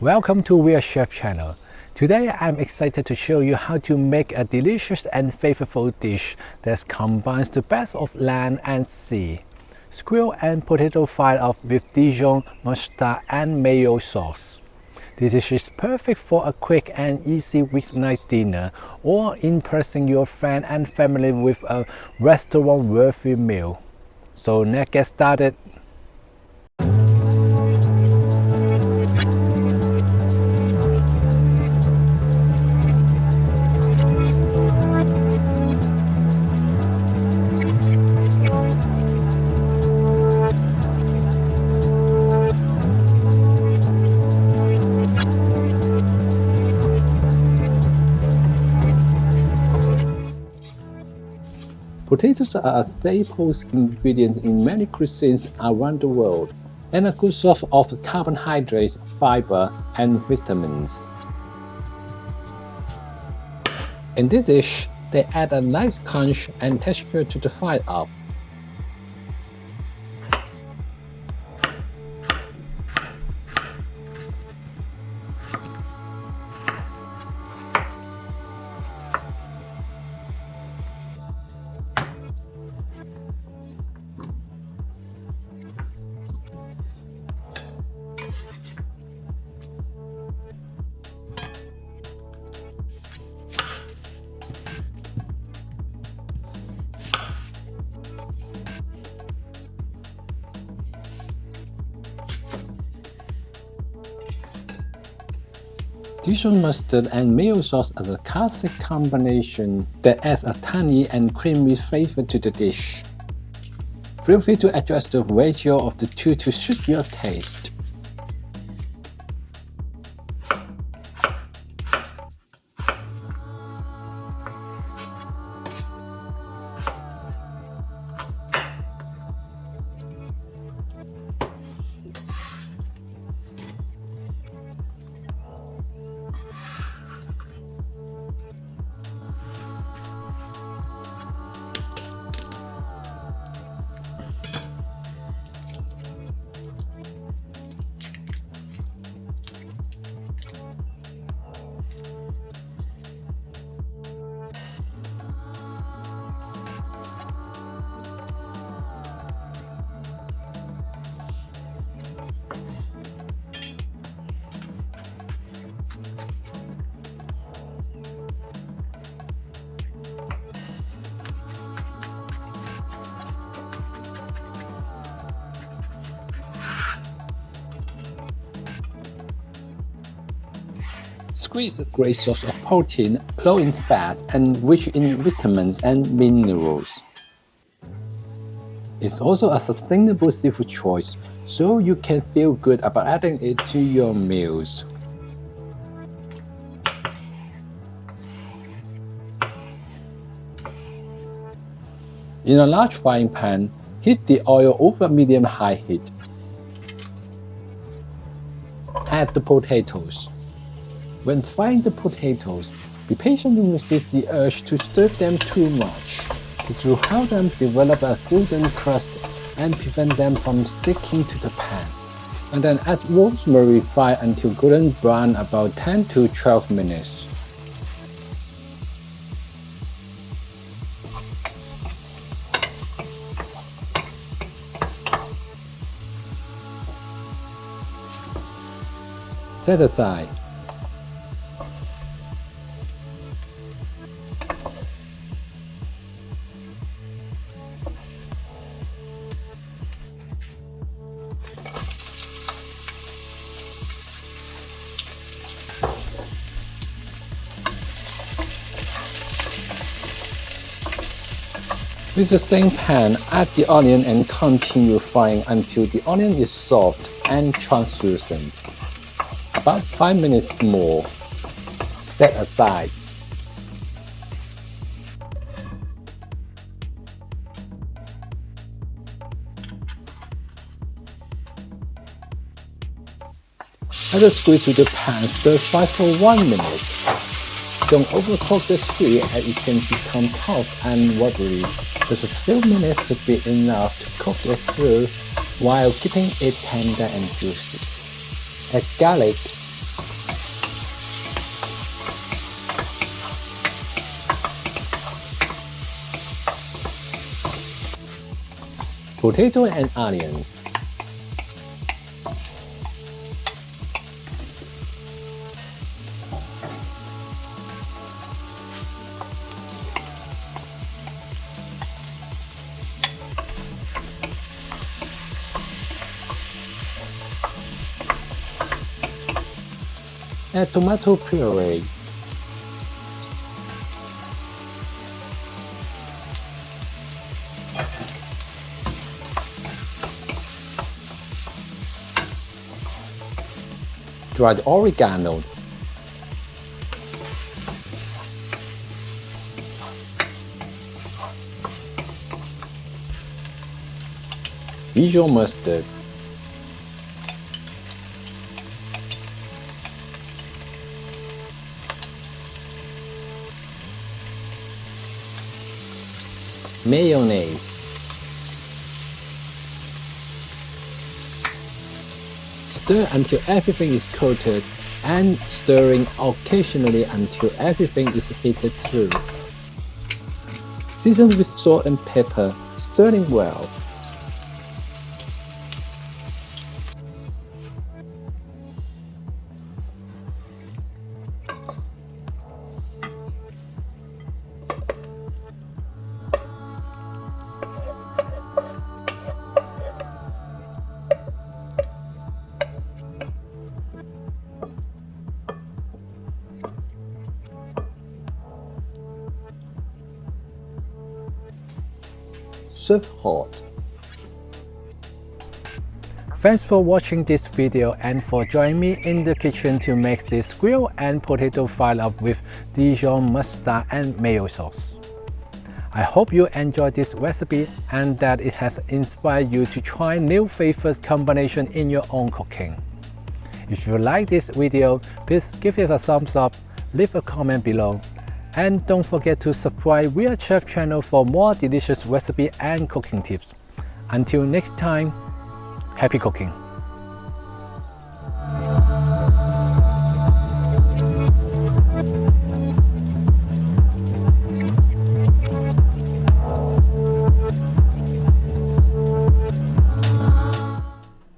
Welcome to Weird Chef channel. Today I'm excited to show you how to make a delicious and flavorful dish that combines the best of land and sea. Squid and potato fried off with Dijon, mustard and mayo sauce. This dish is perfect for a quick and easy weeknight dinner or impressing your friend and family with a restaurant-worthy meal. So let's get started. Potatoes are a staple ingredient in many cuisines around the world and a good source of carbohydrates, fiber, and vitamins. In this dish, they add a nice crunch and texture to the fried up. Dijon mustard and mayo sauce are the classic combination that adds a tangy and creamy flavor to the dish. Feel free to adjust the ratio of the two to suit your taste. Squid is a great source of protein, low in fat, and rich in vitamins and minerals. It's also a sustainable seafood choice, so you can feel good about adding it to your meals. In a large frying pan, heat the oil over medium-high heat. Add the potatoes. When frying the potatoes, be patient and resist the urge to stir them too much. This will help them develop a golden crust and prevent them from sticking to the pan. And then add rosemary, fry until golden brown about 10 to 12 minutes. Set aside. With the same pan, add the onion and continue frying until the onion is soft and translucent. About 5 minutes more. Set aside. Add the squid to the pan, stir fry for 1 minute. Don't overcook the squid as it can become tough and watery. Just a few minutes should be enough to cook it through while keeping it tender and juicy. Add garlic, potato and onion. Add tomato puree. Dried oregano. Dijon mustard. Mayonnaise. Stir until everything is coated and stirring occasionally until everything is heated through. Season with salt and pepper, stirring well. Serve hot. Thanks for watching this video and for joining me in the kitchen to make this squid and potato fry up with Dijon mustard and mayo sauce. I hope you enjoyed this recipe and that it has inspired you to try new flavor combination in your own cooking. If you like this video, please give it a thumbs up, leave a comment below, and don't forget to subscribe Weird Chef channel for more delicious recipe and cooking tips. Until next time, happy cooking!